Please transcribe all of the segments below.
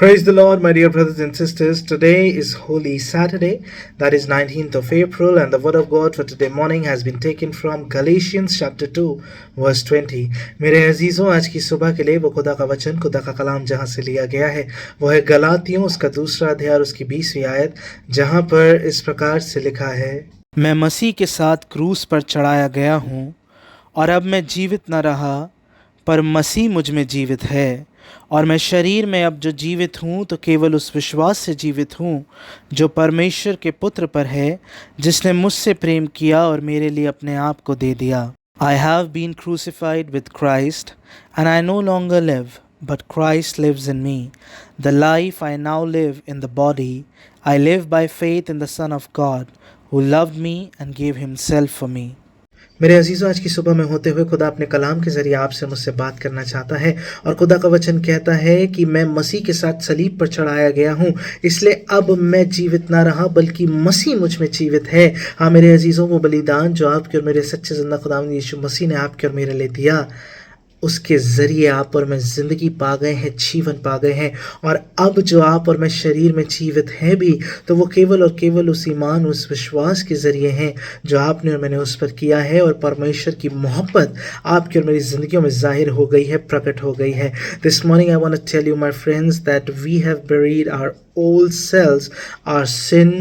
Praise the Lord, my dear brothers and sisters. Today is Holy Saturday, that is 19th of April, and the word of God for today morning has been taken from Galatians chapter 2, verse 20. मेरे अजीजों, आज की सुबह के लिए वो खुदा का वचन, खुदा का कलाम जहाँ से लिया गया है वो है गलातियों उसका दूसरा अध्याय और उसकी 20वीं आयत, जहाँ पर इस प्रकार से लिखा है, मैं मसीह के साथ क्रूस पर चढ़ाया गया हूँ और अब मैं जीवित न रहा पर मसीह मुझ में जीवित है और मैं शरीर में अब जो जीवित हूँ तो केवल उस विश्वास से जीवित हूँ जो परमेश्वर के पुत्र पर है जिसने मुझसे प्रेम किया और मेरे लिए अपने आप को दे दिया। I have been crucified with Christ and I no longer live but Christ lives in me. The life I now live in the body I live by faith in the Son of God who loved me and gave himself for me. मेरे अजीजों, आज की सुबह में होते हुए खुदा अपने कलाम के ज़रिए आपसे मुझसे बात करना चाहता है और खुदा का वचन कहता है कि मैं मसीह के साथ सलीब पर चढ़ाया गया हूँ, इसलिए अब मैं जीवित ना रहा बल्कि मसीह मुझ में जीवित है। हाँ मेरे अजीजों, वो बलिदान जो आपके और मेरे सच्चे ज़िंदा खुदावंद यीशु मसीह ने आपके और मेरे लिए दिया, उसके ज़रिए आप और मैं ज़िंदगी पा गए हैं, जीवन पा गए हैं। और अब जो आप और मैं शरीर में जीवित हैं भी, तो वो केवल और केवल उस ईमान, उस विश्वास के ज़रिए हैं जो आपने और मैंने उस पर किया है। और परमेश्वर की मोहब्बत आपकी और मेरी ज़िंदगियों में ज़ाहिर हो गई है, प्रकट हो गई है। This morning I want to tell you my friends that we have buried our old selves, our sin,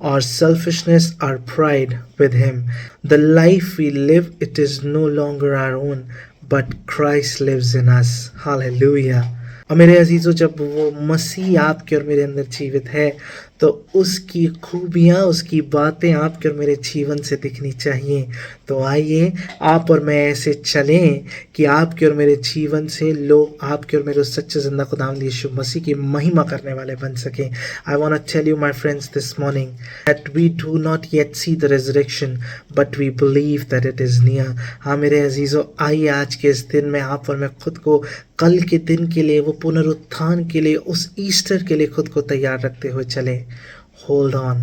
our selfishness, our pride with him. The life we live, it is no longer our own, but Christ lives in us. Hallelujah. और मेरे अजीज़ों, जब वो मसीह आपके और मेरे अंदर जीवित है तो उसकी खूबियाँ, उसकी बातें आपके और मेरे जीवन से दिखनी चाहिए। तो आइए आप और मैं ऐसे चलें कि आपके और मेरे जीवन से लोग आपके और मेरे उस सच्चे ज़िंदा खुदावंद यीशु मसीह की महिमा करने वाले बन सकें। I want to tell you my friends this morning that we do not yet see the resurrection but we believe that it is near. हाँ मेरे अजीज़ों, आइए आज के इस दिन में आप और मैं खुद को कल के दिन के लिए, वो पुनरुत्थान के लिए, उस ईस्टर के लिए खुद को तैयार रखते हुए चलें। Hold on,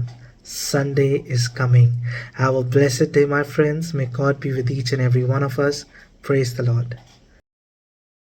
Sunday is coming. Have a blessed day, my friends. May God be with each and every one of us. Praise the Lord.